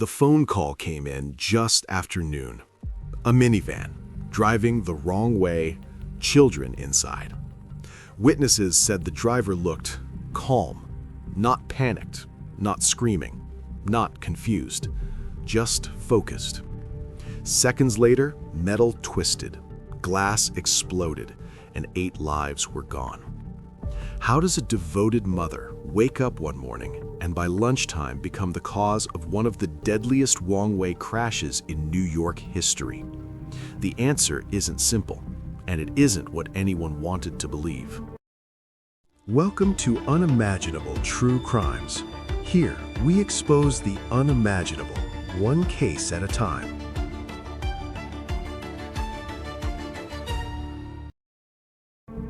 The phone call came in just after noon. A minivan, driving the wrong way, children inside. Witnesses said the driver looked calm, not panicked, not screaming, not confused, just focused. Seconds later, metal twisted, glass exploded, and 8 lives were gone. How does a devoted mother wake up one morning and by lunchtime become the cause of one of the deadliest wrong-way crashes in New York history? The answer isn't simple, and it isn't what anyone wanted to believe. Welcome to Unimaginable True Crimes. Here, we expose the unimaginable, one case at a time.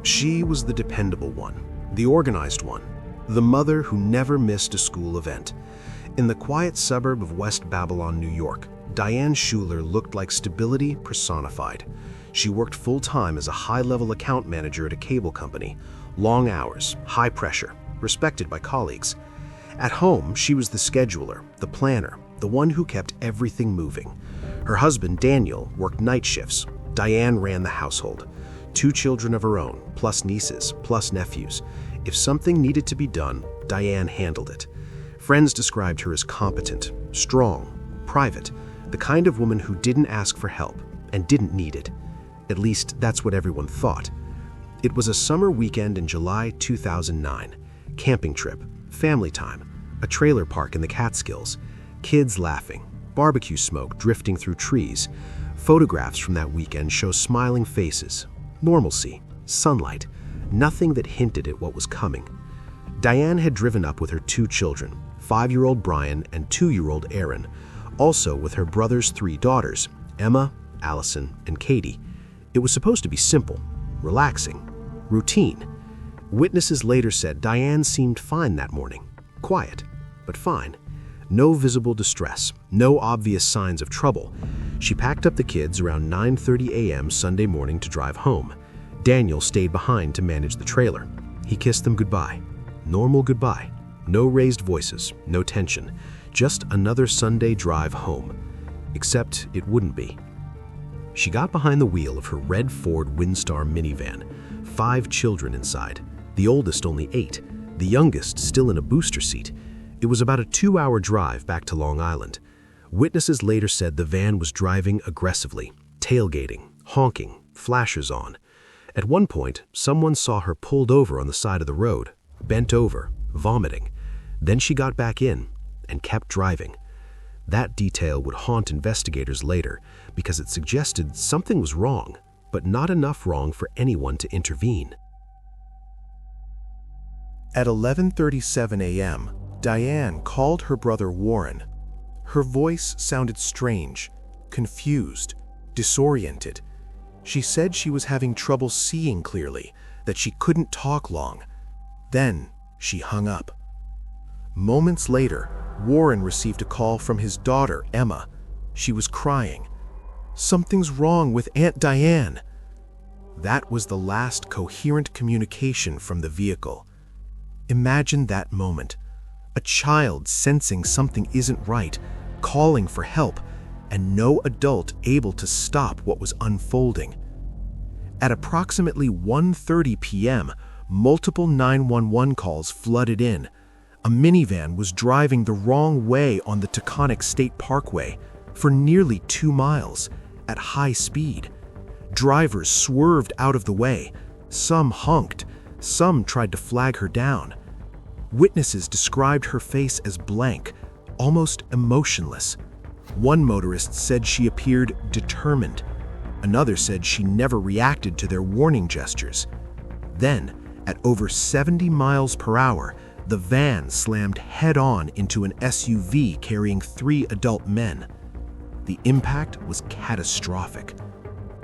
She was the dependable one, the organized one, the mother who never missed a school event. In the quiet suburb of West Babylon, New York, Diane Schuler looked like stability personified. She worked full-time as a high-level account manager at a cable company. Long hours, high pressure, respected by colleagues. At home, she was the scheduler, the planner, the one who kept everything moving. Her husband, Daniel, worked night shifts. Diane ran the household. 2 children of her own, plus nieces, plus nephews. If something needed to be done, Diane handled it. Friends described her as competent, strong, private, the kind of woman who didn't ask for help and didn't need it. At least, that's what everyone thought. It was a summer weekend in July 2009. Camping trip, family time, a trailer park in the Catskills, kids laughing, barbecue smoke drifting through trees. Photographs from that weekend show smiling faces, normalcy, sunlight, nothing that hinted at what was coming. Diane had driven up with her 2 children, 5-year-old Brian and 2-year-old Aaron, also with her brother's 3 daughters, Emma, Allison, and Katie. It was supposed to be simple, relaxing, routine. Witnesses later said Diane seemed fine that morning. Quiet, but fine. No visible distress, no obvious signs of trouble. She packed up the kids around 9:30 a.m. Sunday morning to drive home. Daniel stayed behind to manage the trailer. He kissed them goodbye. Normal goodbye. No raised voices, no tension. Just another Sunday drive home. Except it wouldn't be. She got behind the wheel of her red Ford Windstar minivan. 5 children inside. The oldest only 8. The youngest still in a booster seat. It was about a 2-hour drive back to Long Island. Witnesses later said the van was driving aggressively, tailgating, honking, flashers on. At one point, someone saw her pulled over on the side of the road, bent over, vomiting. Then she got back in and kept driving. That detail would haunt investigators later because it suggested something was wrong, but not enough wrong for anyone to intervene. At 11:37 a.m., Diane called her brother Warren. Her voice sounded strange, confused, disoriented. She said she was having trouble seeing clearly, that she couldn't talk long. Then she hung up. Moments later, Warren received a call from his daughter, Emma. She was crying. "Something's wrong with Aunt Diane." That was the last coherent communication from the vehicle. Imagine that moment. A child sensing something isn't right, calling for help, and no adult able to stop what was unfolding. At approximately 1:30 p.m., multiple 911 calls flooded in. A minivan was driving the wrong way on the Taconic State Parkway for nearly 2 miles at high speed. Drivers swerved out of the way. Some honked. Some tried to flag her down. Witnesses described her face as blank, almost emotionless. One motorist said she appeared determined. Another said she never reacted to their warning gestures. Then, at over 70 miles per hour, the van slammed head-on into an SUV carrying 3 adult men. The impact was catastrophic.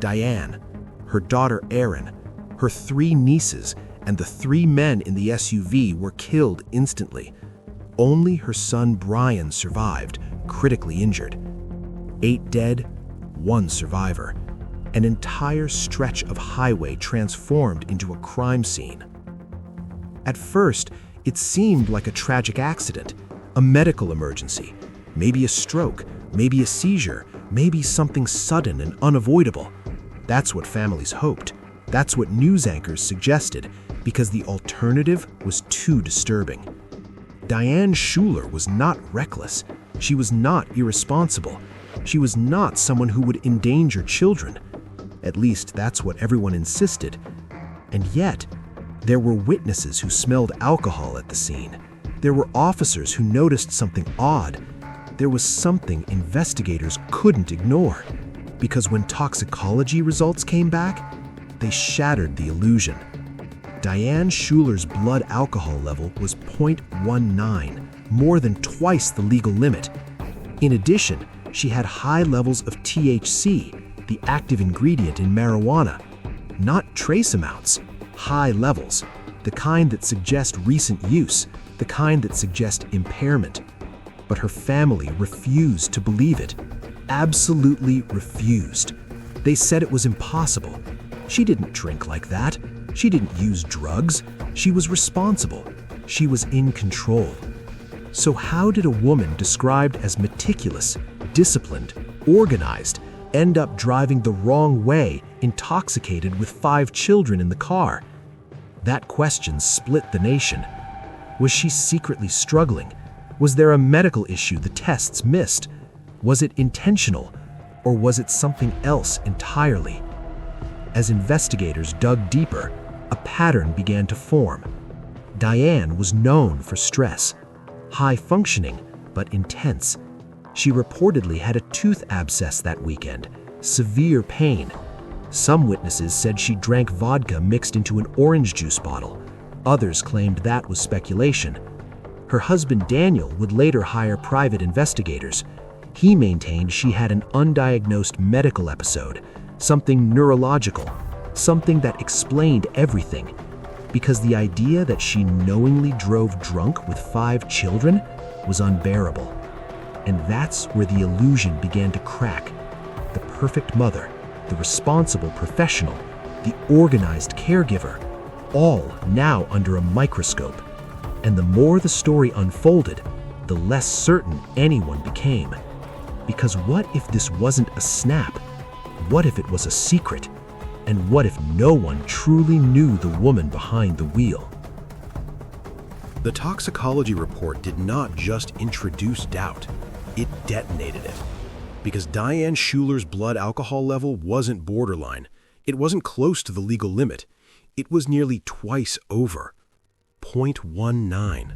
Diane, her daughter Aaron, her 3 nieces, and the 3 men in the SUV were killed instantly. Only her son Brian survived, critically injured. 8 dead, 1 survivor. An entire stretch of highway transformed into a crime scene. At first, it seemed like a tragic accident, a medical emergency. maybe a stroke, maybe a seizure, maybe something sudden and unavoidable. That's what families hoped. That's what news anchors suggested, because the alternative was too disturbing. Diane Schuler was not reckless. She was not irresponsible. She was not someone who would endanger children. At least that's what everyone insisted. And yet, there were witnesses who smelled alcohol at the scene. There were officers who noticed something odd. There was something investigators couldn't ignore. Because when toxicology results came back, they shattered the illusion. Diane Schuler's blood alcohol level was 0.19, more than twice the legal limit. In addition, she had high levels of THC, the active ingredient in marijuana. Not trace amounts, high levels, the kind that suggest recent use, the kind that suggest impairment. But her family refused to believe it. Absolutely refused. They said it was impossible. She didn't drink like that. She didn't use drugs. She was responsible. She was in control. So how did a woman described as meticulous, disciplined, organized, end up driving the wrong way, intoxicated with 5 children in the car? That question split the nation. Was she secretly struggling? Was there a medical issue the tests missed? Was it intentional, or was it something else entirely? As investigators dug deeper, a pattern began to form. Diane was known for stress, high functioning, but intense. She reportedly had a tooth abscess that weekend, severe pain. Some witnesses said she drank vodka mixed into an orange juice bottle. Others claimed that was speculation. Her husband Daniel would later hire private investigators. He maintained she had an undiagnosed medical episode, something neurological, something that explained everything. Because the idea that she knowingly drove drunk with 5 children was unbearable. And that's where the illusion began to crack. The perfect mother, the responsible professional, the organized caregiver, all now under a microscope. And the more the story unfolded, the less certain anyone became. Because what if this wasn't a snap? What if it was a secret? And what if no one truly knew the woman behind the wheel? The toxicology report did not just introduce doubt, it detonated it. Because Diane Schuler's blood alcohol level wasn't borderline. It wasn't close to the legal limit. It was nearly twice over, 0.19.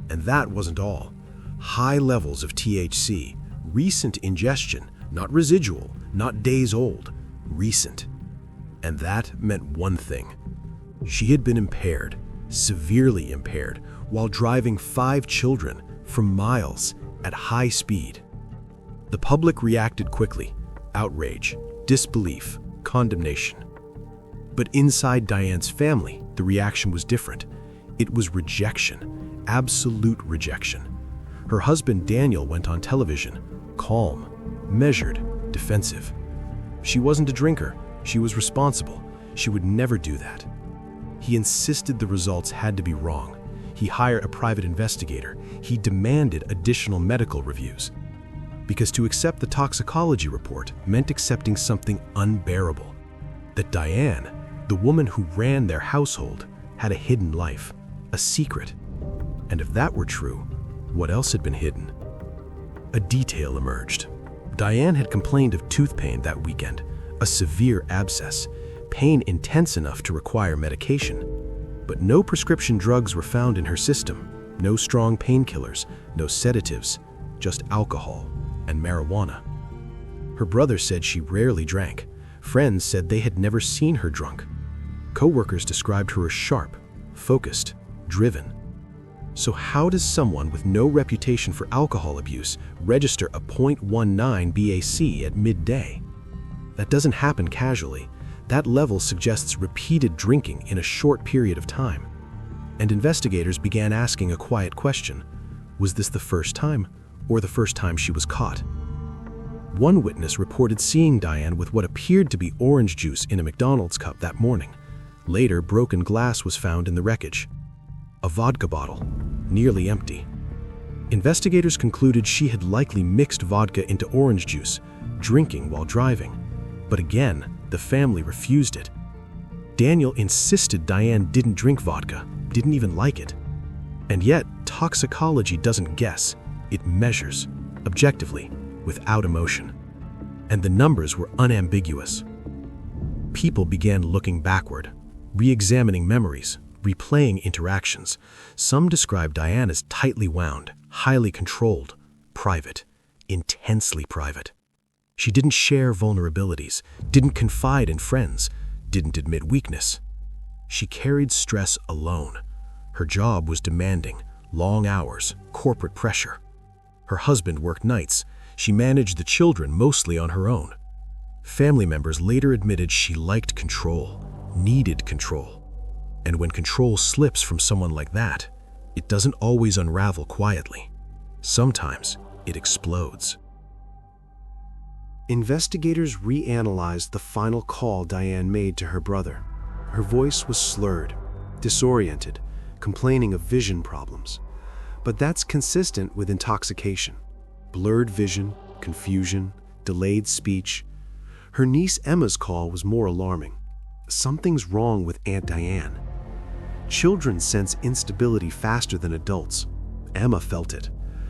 And that wasn't all. High levels of THC, recent ingestion, not residual, not days old, recent. And that meant one thing. She had been impaired, severely impaired, while driving 5 children for miles at high speed. The public reacted quickly: outrage, disbelief, condemnation. But inside Diane's family, the reaction was different. It was rejection, absolute rejection. Her husband Daniel went on television, calm, measured, defensive. She wasn't a drinker. She was responsible. She would never do that. He insisted the results had to be wrong. He hired a private investigator. He demanded additional medical reviews. Because to accept the toxicology report meant accepting something unbearable. That Diane, the woman who ran their household, had a hidden life, a secret. And if that were true, what else had been hidden? A detail emerged. Diane had complained of tooth pain that weekend, a severe abscess, pain intense enough to require medication. But no prescription drugs were found in her system, no strong painkillers, no sedatives, just alcohol and marijuana. Her brother said she rarely drank. Friends said they had never seen her drunk. Co-workers described her as sharp, focused, driven. So how does someone with no reputation for alcohol abuse register a 0.19 BAC at midday? That doesn't happen casually. That level suggests repeated drinking in a short period of time. And investigators began asking a quiet question. Was this the first time, or the first time she was caught? One witness reported seeing Diane with what appeared to be orange juice in a McDonald's cup that morning. Later, broken glass was found in the wreckage. A vodka bottle, nearly empty. Investigators concluded she had likely mixed vodka into orange juice, drinking while driving. But again, the family refused it. Daniel insisted Diane didn't drink vodka, didn't even like it. And yet, toxicology doesn't guess, it measures, objectively, without emotion. And the numbers were unambiguous. People began looking backward, re-examining memories, replaying interactions. Some described Diane as tightly wound, highly controlled, private, intensely private. She didn't share vulnerabilities, didn't confide in friends, didn't admit weakness. She carried stress alone. Her job was demanding, long hours, corporate pressure. Her husband worked nights. She managed the children mostly on her own. Family members later admitted she liked control, needed control. And when control slips from someone like that, it doesn't always unravel quietly. Sometimes it explodes. Investigators reanalyzed the final call Diane made to her brother. Her voice was slurred, disoriented, complaining of vision problems. But that's consistent with intoxication. Blurred vision, confusion, delayed speech. Her niece Emma's call was more alarming. Something's wrong with Aunt Diane. Children sense instability faster than adults. Emma felt it,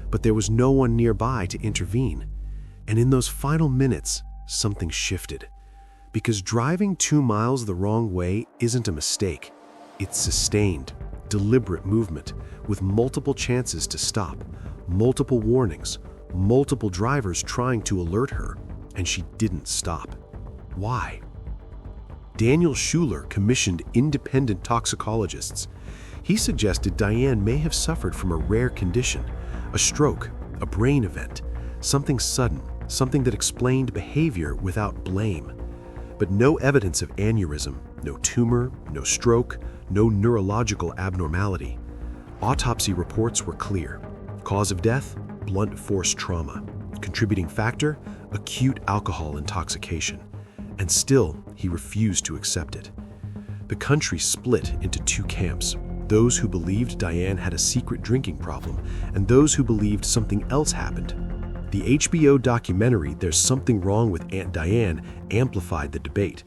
but there was no one nearby to intervene. And in those final minutes, something shifted. Because driving 2 miles the wrong way isn't a mistake. It's sustained, deliberate movement with multiple chances to stop, multiple warnings, multiple drivers trying to alert her, and she didn't stop. Why? Daniel Schuler commissioned independent toxicologists. He suggested Diane may have suffered from a rare condition, a stroke, a brain event, something sudden, something that explained behavior without blame. But no evidence of aneurysm, no tumor, no stroke, no neurological abnormality. Autopsy reports were clear. Cause of death, blunt force trauma. Contributing factor, acute alcohol intoxication. And still, he refused to accept it. The country split into 2 camps, those who believed Diane had a secret drinking problem, and those who believed something else happened. The HBO documentary There's Something Wrong with Aunt Diane amplified the debate.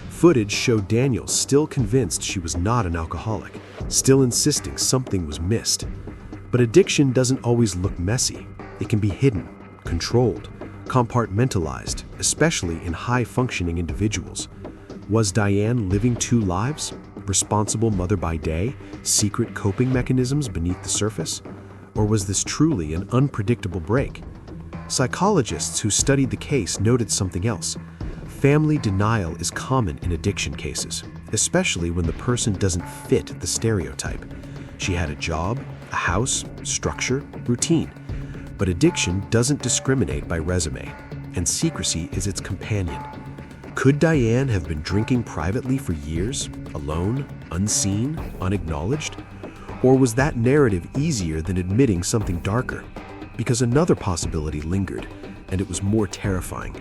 Footage showed Daniel still convinced she was not an alcoholic, still insisting something was missed. But addiction doesn't always look messy. It can be hidden, controlled, compartmentalized, especially in high-functioning individuals. Was Diane living 2 lives? Responsible mother by day, secret coping mechanisms beneath the surface? Or was this truly an unpredictable break? Psychologists who studied the case noted something else. Family denial is common in addiction cases, especially when the person doesn't fit the stereotype. She had a job, a house, structure, routine. But addiction doesn't discriminate by resume, and secrecy is its companion. Could Diane have been drinking privately for years, alone, unseen, unacknowledged? Or was that narrative easier than admitting something darker? Because another possibility lingered, and it was more terrifying.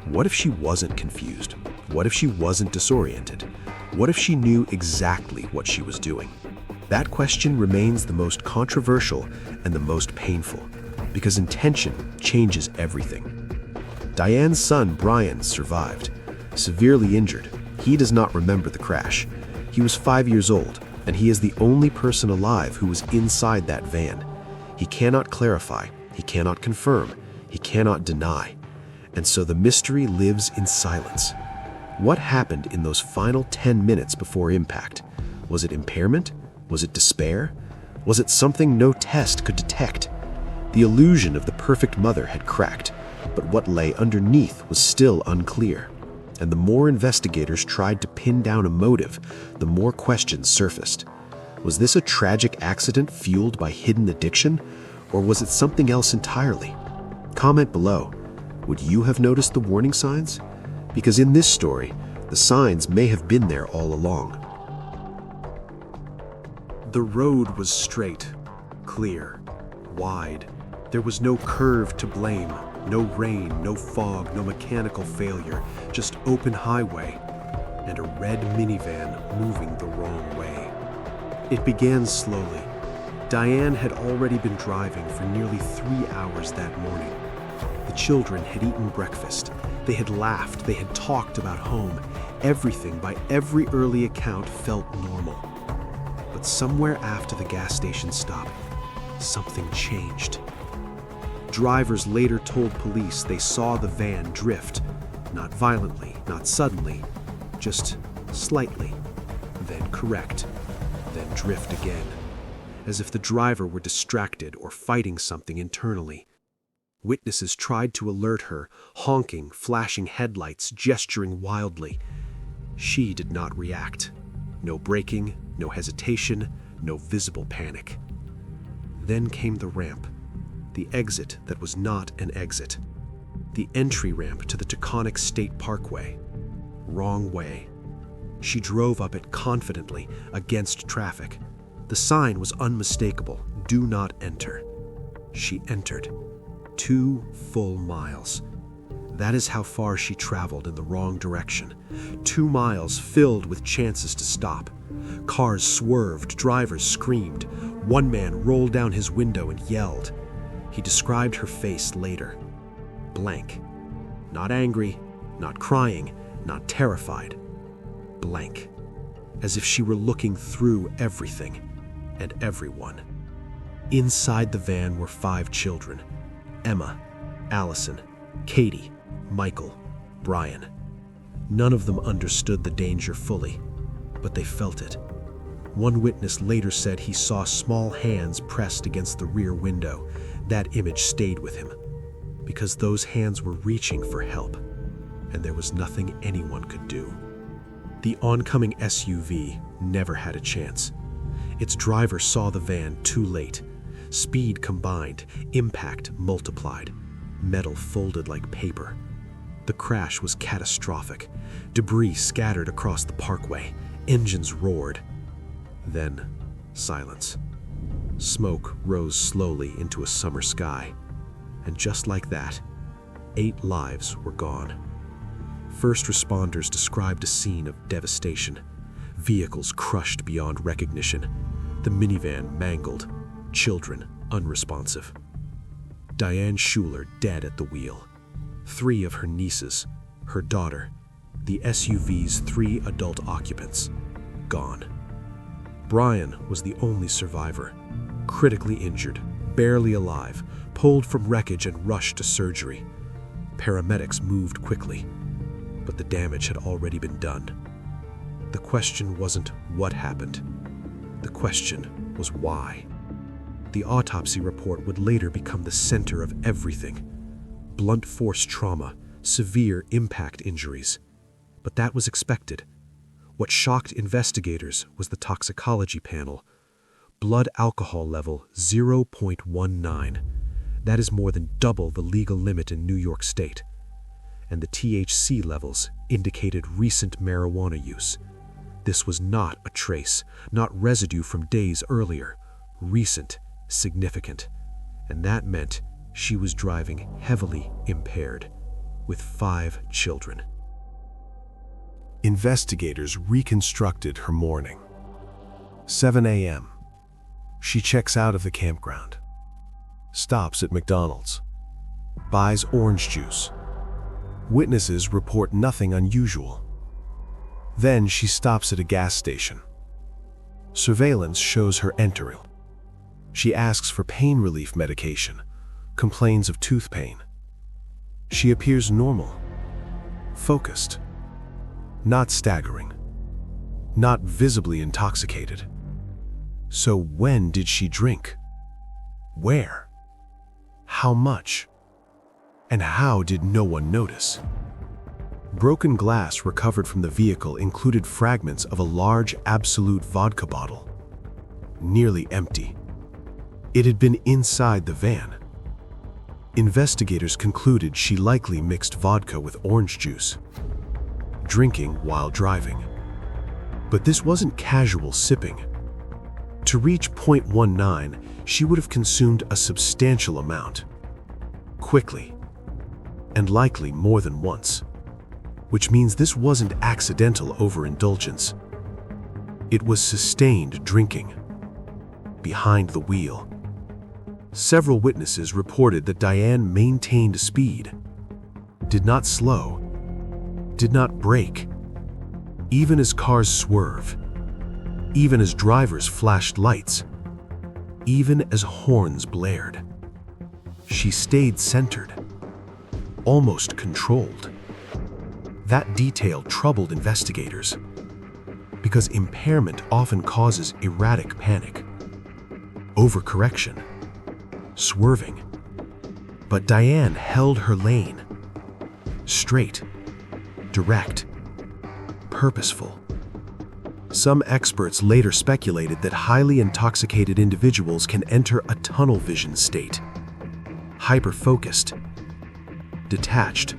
What if she wasn't confused? What if she wasn't disoriented? What if she knew exactly what she was doing? That question remains the most controversial and the most painful, because intention changes everything. Diane's son, Brian, survived. Severely injured, he does not remember the crash. He was 5 years old, and he is the only person alive who was inside that van. He cannot clarify, he cannot confirm, he cannot deny. And so the mystery lives in silence. What happened in those final 10 minutes before impact? Was it impairment? Was it despair? Was it something no test could detect? The illusion of the perfect mother had cracked, but what lay underneath was still unclear. And the more investigators tried to pin down a motive, the more questions surfaced. Was this a tragic accident fueled by hidden addiction, or was it something else entirely? Comment below. Would you have noticed the warning signs? Because in this story, the signs may have been there all along. The road was straight, clear, wide. There was no curve to blame, no rain, no fog, no mechanical failure, just open highway and a red minivan moving the wrong way. It began slowly. Diane had already been driving for nearly 3 hours that morning. The children had eaten breakfast. They had laughed. They had talked about home. Everything, by every early account, felt normal. But somewhere after the gas station stop, something changed. Drivers later told police they saw the van drift, not violently, not suddenly, just slightly, then correct, then drift again, as if the driver were distracted or fighting something internally. Witnesses tried to alert her, honking, flashing headlights, gesturing wildly. She did not react. No braking, no hesitation, no visible panic. Then came the ramp, the exit that was not an exit, the entry ramp to the Taconic State Parkway. Wrong way. She drove up it confidently, against traffic. The sign was unmistakable, "Do not enter." She entered. 2 full miles. That is how far she traveled in the wrong direction. 2 miles filled with chances to stop. Cars swerved, drivers screamed. One man rolled down his window and yelled. He described her face later. Blank. Not angry, not crying, not terrified. Blank. As if she were looking through everything and everyone. Inside the van were 5 children. Emma, Allison, Katie, Michael, Brian. None of them understood the danger fully, but they felt it. One witness later said he saw small hands pressed against the rear window. That image stayed with him, because those hands were reaching for help, and there was nothing anyone could do. The oncoming SUV never had a chance. Its driver saw the van too late. Speed combined, impact multiplied, metal folded like paper. The crash was catastrophic. Debris scattered across the parkway. Engines roared. Then, silence. Smoke rose slowly into a summer sky. And just like that, 8 lives were gone. First responders described a scene of devastation. Vehicles crushed beyond recognition. The minivan mangled. Children unresponsive. Diane Schuler dead at the wheel. 3 of her nieces, her daughter, the SUV's 3 adult occupants, gone. Brian was the only survivor, critically injured, barely alive, pulled from wreckage and rushed to surgery. Paramedics moved quickly, but the damage had already been done. The question wasn't what happened. The question was why. The autopsy report would later become the center of everything. Blunt force trauma, severe impact injuries. But that was expected. What shocked investigators was the toxicology panel. Blood alcohol level 0.19. That is more than double the legal limit in New York State. And the THC levels indicated recent marijuana use. This was not a trace, not residue from days earlier. Recent, significant. And that meant she was driving heavily impaired, with 5 children. Investigators reconstructed her morning. 7 a.m. She checks out of the campground. Stops at McDonald's. Buys orange juice. Witnesses report nothing unusual. Then she stops at a gas station. Surveillance shows her entering. She asks for pain relief medication, complains of tooth pain. She appears normal, focused, not staggering, not visibly intoxicated. So when did she drink? Where? How much? And how did no one notice? Broken glass recovered from the vehicle included fragments of a large Absolute vodka bottle, nearly empty. It had been inside the van. Investigators concluded she likely mixed vodka with orange juice, drinking while driving. But this wasn't casual sipping. To reach 0.19, she would have consumed a substantial amount, quickly, and likely more than once, which means this wasn't accidental overindulgence. It was sustained drinking. behind the wheel. Several witnesses reported that Diane maintained speed, did not slow, did not brake, even as cars swerve, even as drivers flashed lights, even as horns blared. She stayed centered, almost controlled. That detail troubled investigators, because impairment often causes erratic panic, overcorrection, swerving. But Diane held her lane, straight, direct, purposeful. Some experts later speculated that highly intoxicated individuals can enter a tunnel vision state, hyper-focused, detached,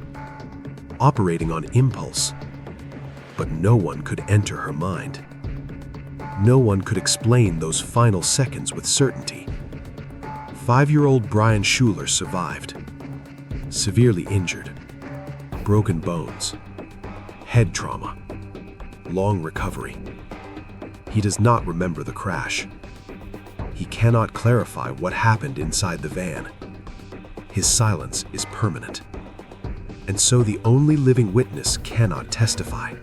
operating on impulse. But no one could enter her mind. No one could explain those final seconds with certainty. 5-year-old Diane Schuler survived, severely injured, broken bones, head trauma, long recovery. He does not remember the crash. He cannot clarify what happened inside the van. His silence is permanent. And so the only living witness cannot testify.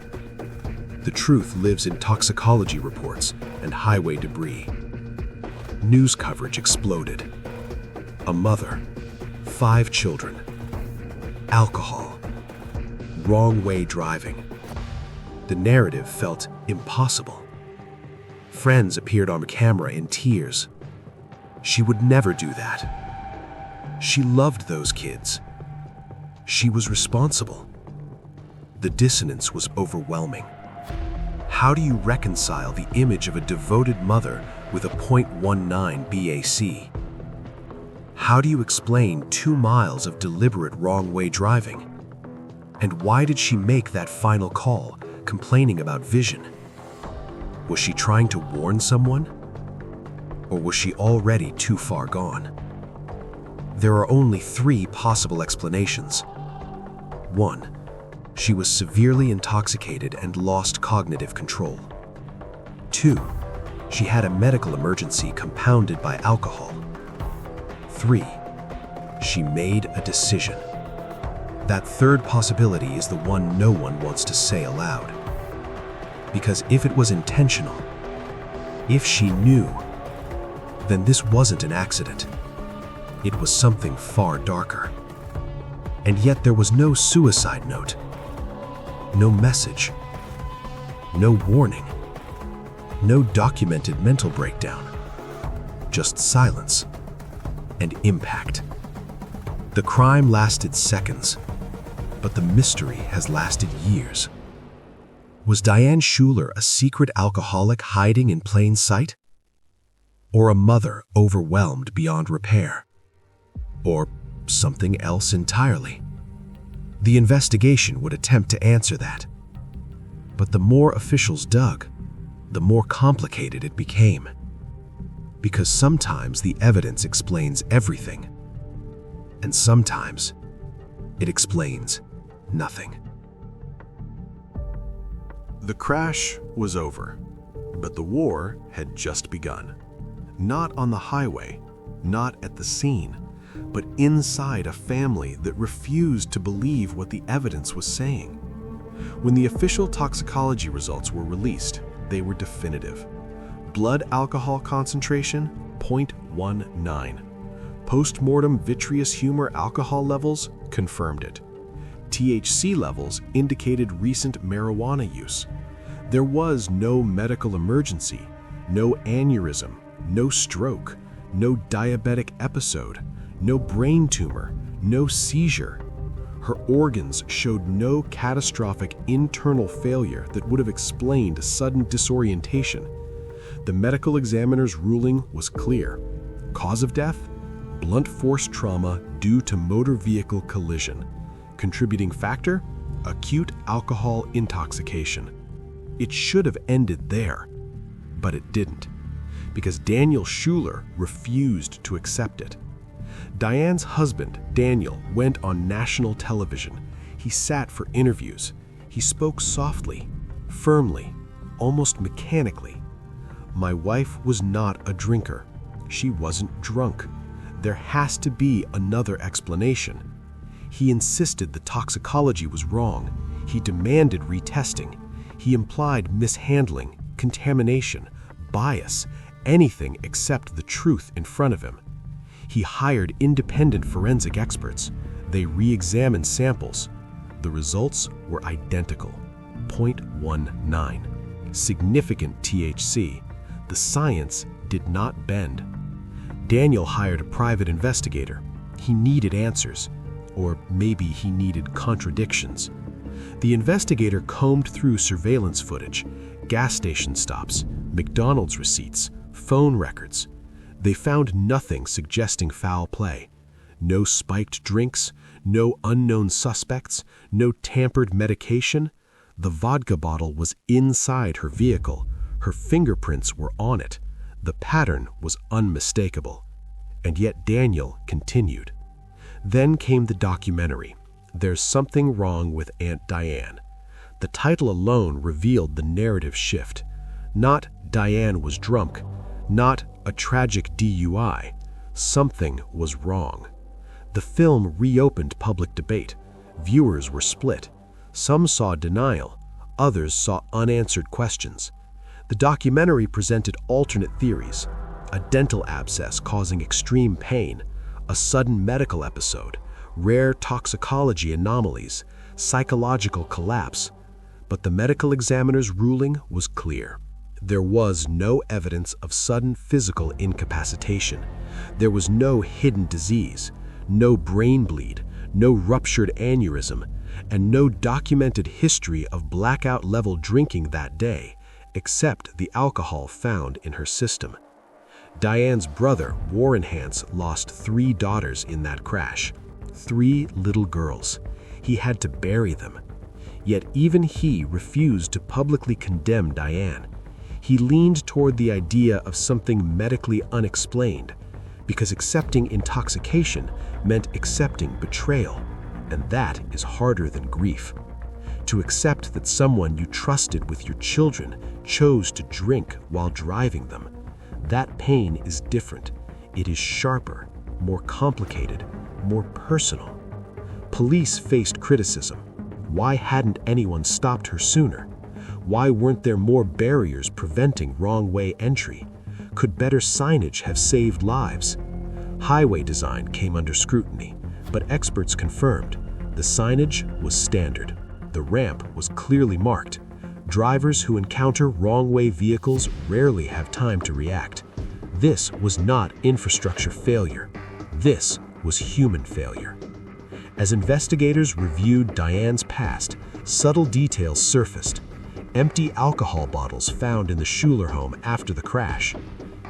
The truth lives in toxicology reports and highway debris. News coverage exploded. A mother, 5 children, alcohol, wrong-way driving. The narrative felt impossible. Friends appeared on camera in tears. She would never do that. She loved those kids. She was responsible. The dissonance was overwhelming. How do you reconcile the image of a devoted mother with a .19 BAC? How do you explain 2 miles of deliberate wrong-way driving? And why did she make that final call, complaining about vision? Was she trying to warn someone? Or was she already too far gone? There are only 3 possible explanations. 1. She was severely intoxicated and lost cognitive control. 2. She had a medical emergency compounded by alcohol. 3. She made a decision. That third possibility is the one no one wants to say aloud. Because if it was intentional, if she knew, then this wasn't an accident. It was something far darker. And yet there was no suicide note, no message, no warning, no documented mental breakdown, just silence and impact. The crime lasted seconds, but the mystery has lasted years. Was Diane Schuler a secret alcoholic hiding in plain sight? Or a mother overwhelmed beyond repair? Or something else entirely? The investigation would attempt to answer that. But the more officials dug, the more complicated it became. Because sometimes the evidence explains everything, and sometimes it explains nothing. The crash was over, but the war had just begun. Not on the highway, not at the scene, but inside a family that refused to believe what the evidence was saying. When the official toxicology results were released, they were definitive. Blood alcohol concentration, 0.19. Post-mortem vitreous humor alcohol levels confirmed it. THC levels indicated recent marijuana use. There was no medical emergency, no aneurysm, no stroke, no diabetic episode, no brain tumor, no seizure. Her organs showed no catastrophic internal failure that would have explained sudden disorientation. The medical examiner's ruling was clear. Cause of death? Blunt force trauma due to motor vehicle collision. Contributing factor? Acute alcohol intoxication. It should have ended there, but it didn't, because Daniel Schuler refused to accept it. Diane's husband, Daniel, went on national television. He sat for interviews. He spoke softly, firmly, almost mechanically. "My wife was not a drinker," She wasn't drunk. There has to be another explanation. He insisted the toxicology was wrong. He demanded retesting. He implied mishandling, contamination, bias, anything except the truth in front of him. He hired independent forensic experts. They re-examined samples. The results were identical. 0.19. Significant THC. The science did not bend. Daniel hired a private investigator. He needed answers. Or maybe he needed contradictions. The investigator combed through surveillance footage, gas station stops, McDonald's receipts, phone records. They found nothing suggesting foul play. No spiked drinks, no unknown suspects, no tampered medication. The vodka bottle was inside her vehicle. Her fingerprints were on it. The pattern was unmistakable. And yet Daniel continued. Then came the documentary, There's Something Wrong with Aunt Diane. The title alone revealed the narrative shift. Not Diane was drunk, not a tragic DUI. Something was wrong. The film reopened public debate. Viewers were split. Some saw denial, others saw unanswered questions. The documentary presented alternate theories: a dental abscess causing extreme pain, a sudden medical episode, rare toxicology anomalies, psychological collapse. But the medical examiner's ruling was clear. There was no evidence of sudden physical incapacitation. There was no hidden disease, no brain bleed, no ruptured aneurysm, and no documented history of blackout-level drinking that day, except the alcohol found in her system. Diane's brother, Warren Hance, lost 3 daughters in that crash. 3 little girls. He had to bury them. Yet even he refused to publicly condemn Diane. He leaned toward the idea of something medically unexplained, because accepting intoxication meant accepting betrayal, and that is harder than grief. To accept that someone you trusted with your children chose to drink while driving them, that pain is different. It is sharper, more complicated, more personal. Police faced criticism. Why hadn't anyone stopped her sooner? Why weren't there more barriers preventing wrong-way entry? Could better signage have saved lives? Highway design came under scrutiny, but experts confirmed the signage was standard. The ramp was clearly marked. Drivers who encounter wrong-way vehicles rarely have time to react. This was not infrastructure failure. This was human failure. As investigators reviewed Diane's past, subtle details surfaced. Empty alcohol bottles found in the Schuler home after the crash.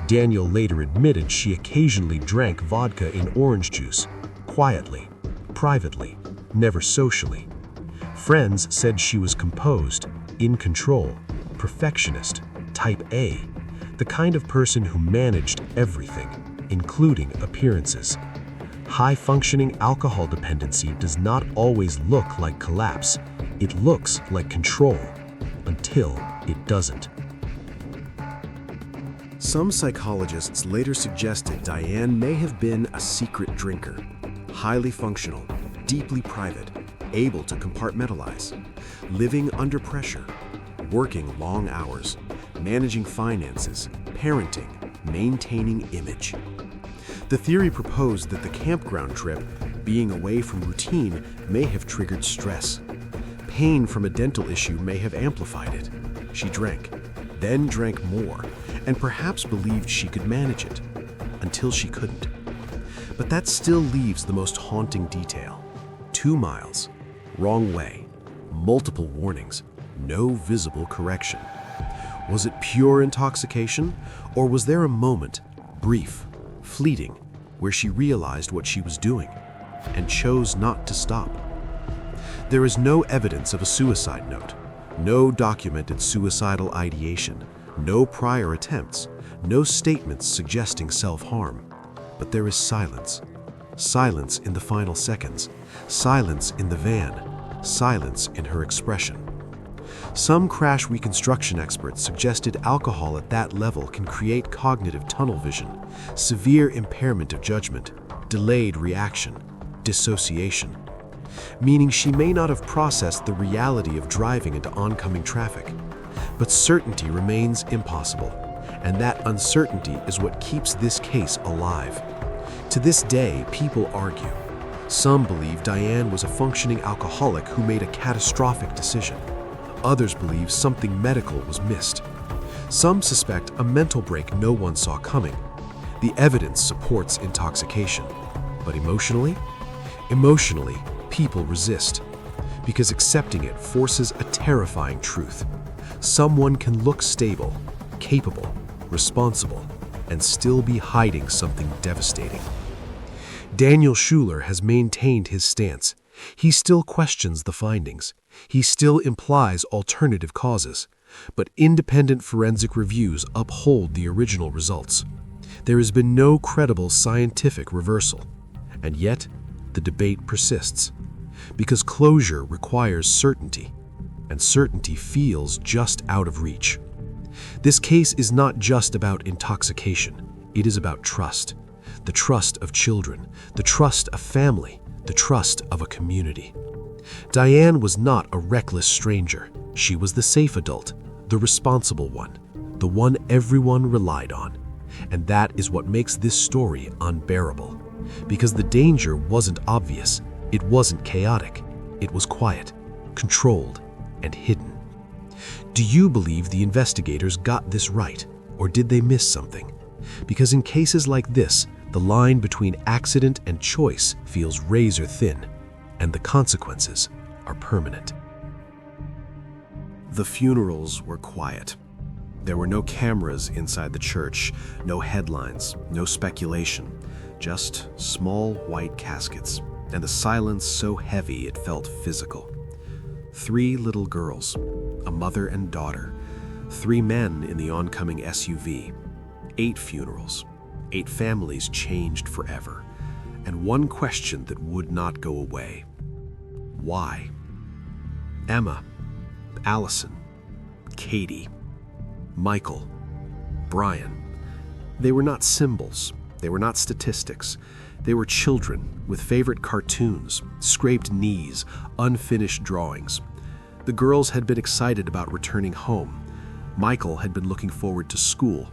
Daniel later admitted she occasionally drank vodka in orange juice, quietly, privately, never socially. Friends said she was composed, in control, perfectionist, type A, the kind of person who managed everything, including appearances. High-functioning alcohol dependency does not always look like collapse. It looks like control, until it doesn't. Some psychologists later suggested Diane may have been a secret drinker, highly functional, deeply private, able to compartmentalize, living under pressure, working long hours, managing finances, parenting, maintaining image. The theory proposed that the campground trip, being away from routine, may have triggered stress. Pain from a dental issue may have amplified it. She drank, then drank more, and perhaps believed she could manage it, until she couldn't. But that still leaves the most haunting detail. 2 miles, wrong way, multiple warnings, no visible correction. Was it pure intoxication, or was there a moment, brief, fleeting, where she realized what she was doing and chose not to stop? There is no evidence of a suicide note, no documented suicidal ideation, no prior attempts, no statements suggesting self-harm. But there is silence. Silence in the final seconds, silence in the van, silence in her expression. Some crash reconstruction experts suggested alcohol at that level can create cognitive tunnel vision, severe impairment of judgment, delayed reaction, dissociation, meaning she may not have processed the reality of driving into oncoming traffic. But certainty remains impossible, and that uncertainty is what keeps this case alive. To this day, people argue. Some believe Diane was a functioning alcoholic who made a catastrophic decision. Others believe something medical was missed. Some suspect a mental break no one saw coming. The evidence supports intoxication. But emotionally? Emotionally, people resist, because accepting it forces a terrifying truth. Someone can look stable, capable, responsible, and still be hiding something devastating. Daniel Schuler has maintained his stance. He still questions the findings. He still implies alternative causes. But independent forensic reviews uphold the original results. There has been no credible scientific reversal. And yet, the debate persists. Because closure requires certainty, and certainty feels just out of reach. This case is not just about intoxication. It is about trust. The trust of children, the trust of family, the trust of a community. Diane was not a reckless stranger. She was the safe adult, the responsible one, the one everyone relied on. And that is what makes this story unbearable. Because the danger wasn't obvious, it wasn't chaotic, it was quiet, controlled, and hidden. Do you believe the investigators got this right, or did they miss something? Because in cases like this, the line between accident and choice feels razor thin, and the consequences are permanent. The funerals were quiet. There were no cameras inside the church, no headlines, no speculation, just small white caskets, and the silence so heavy it felt physical. 3 little girls, a mother and daughter, 3 men in the oncoming SUV, 8 funerals, 8 families changed forever, and one question that would not go away. Why? Emma, Allison, Katie, Michael, Brian. They were not symbols. They were not statistics. They were children with favorite cartoons, scraped knees, unfinished drawings. The girls had been excited about returning home. Michael had been looking forward to school.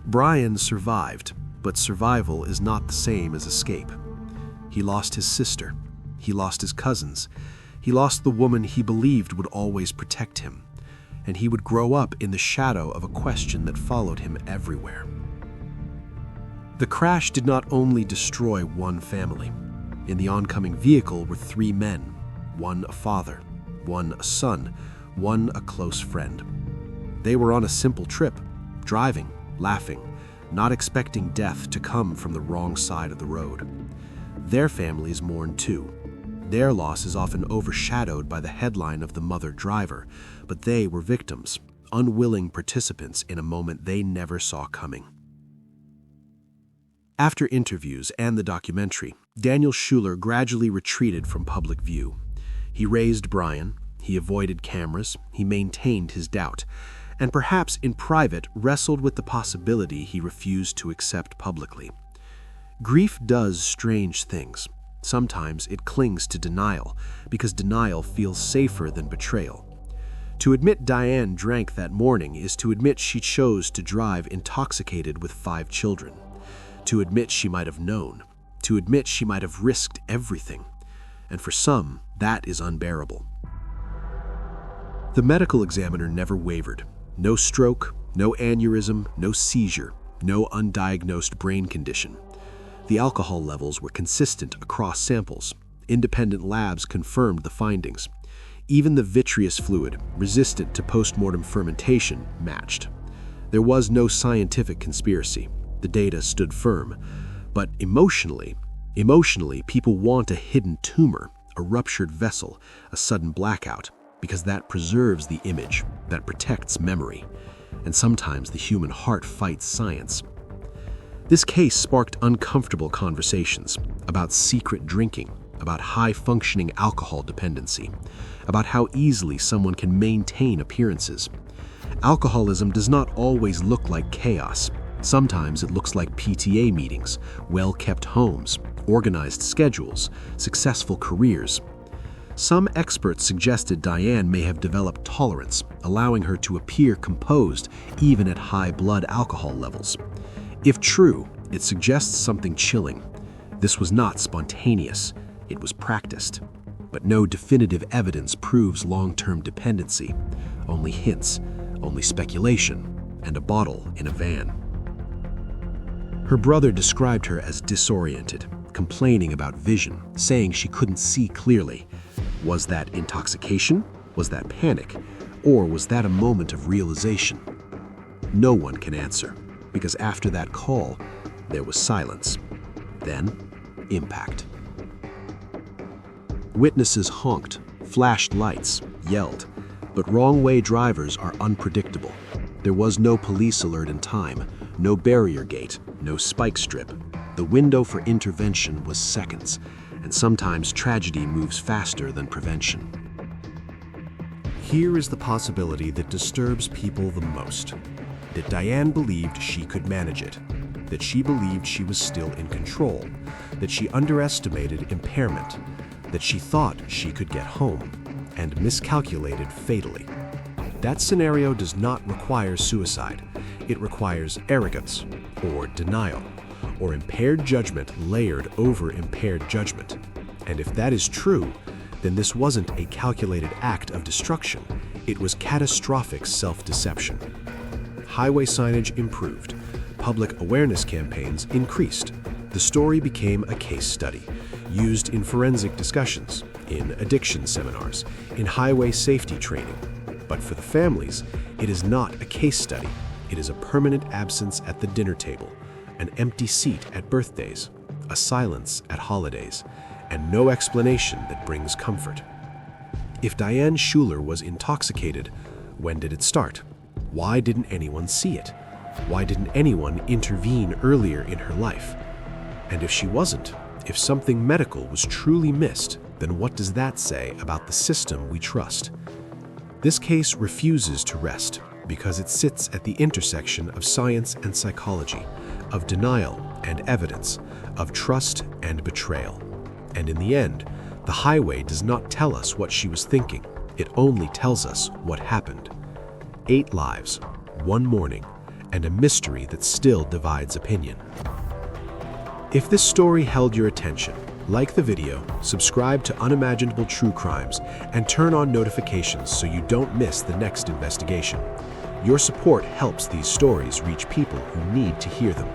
Brian survived, but survival is not the same as escape. He lost his sister. He lost his cousins. He lost the woman he believed would always protect him. And he would grow up in the shadow of a question that followed him everywhere. The crash did not only destroy one family. In the oncoming vehicle were 3 men, 1 a father, 1 a son, 1 a close friend. They were on a simple trip, driving, laughing, not expecting death to come from the wrong side of the road. Their families mourn too. Their loss is often overshadowed by the headline of the mother driver, but they were victims, unwilling participants in a moment they never saw coming. After interviews and the documentary, Daniel Schuler gradually retreated from public view. He raised Brian, he avoided cameras, he maintained his doubt, and perhaps in private wrestled with the possibility he refused to accept publicly. Grief does strange things. Sometimes it clings to denial, because denial feels safer than betrayal. To admit Diane drank that morning is to admit she chose to drive intoxicated with 5 children. To admit she might have known. To admit she might have risked everything. And for some, that is unbearable. The medical examiner never wavered. No stroke, no aneurysm, no seizure, no undiagnosed brain condition. The alcohol levels were consistent across samples. Independent labs confirmed the findings. Even the vitreous fluid, resistant to post-mortem fermentation, matched. There was no scientific conspiracy. The data stood firm. But emotionally, people want a hidden tumor, a ruptured vessel, a sudden blackout, because that preserves the image, that protects memory. And sometimes the human heart fights science. This case sparked uncomfortable conversations about secret drinking, about high-functioning alcohol dependency, about how easily someone can maintain appearances. Alcoholism does not always look like chaos. Sometimes it looks like PTA meetings, well-kept homes, organized schedules, successful careers. Some experts suggested Diane may have developed tolerance, allowing her to appear composed even at high blood alcohol levels. If true, it suggests something chilling. This was not spontaneous, it was practiced. But no definitive evidence proves long-term dependency. Only hints, only speculation, and a bottle in a van. Her brother described her as disoriented, complaining about vision, saying she couldn't see clearly. Was that intoxication? Was that panic? Or was that a moment of realization? No one can answer, because after that call, there was silence. Then, impact. Witnesses honked, flashed lights, yelled, but wrong-way drivers are unpredictable. There was no police alert in time, no barrier gate, no spike strip. The window for intervention was seconds, and sometimes tragedy moves faster than prevention. Here is the possibility that disturbs people the most. That Diane believed she could manage it. That she believed she was still in control. That she underestimated impairment. That she thought she could get home, and miscalculated fatally. That scenario does not require suicide. It requires arrogance, or denial, or impaired judgment layered over impaired judgment. And if that is true, then this wasn't a calculated act of destruction. It was catastrophic self-deception. Highway signage improved. Public awareness campaigns increased. The story became a case study, used in forensic discussions, in addiction seminars, in highway safety training. But for the families, it is not a case study. It is a permanent absence at the dinner table, an empty seat at birthdays, a silence at holidays, and no explanation that brings comfort. If Diane Schuler was intoxicated, when did it start? Why didn't anyone see it? Why didn't anyone intervene earlier in her life? And if she wasn't, if something medical was truly missed, then what does that say about the system we trust? This case refuses to rest because it sits at the intersection of science and psychology, of denial and evidence, of trust and betrayal. And in the end, the highway does not tell us what she was thinking. It only tells us what happened. 8 lives, 1 morning, and a mystery that still divides opinion. If this story held your attention, like the video, subscribe to Unimaginable True Crimes, and turn on notifications so you don't miss the next investigation. Your support helps these stories reach people who need to hear them.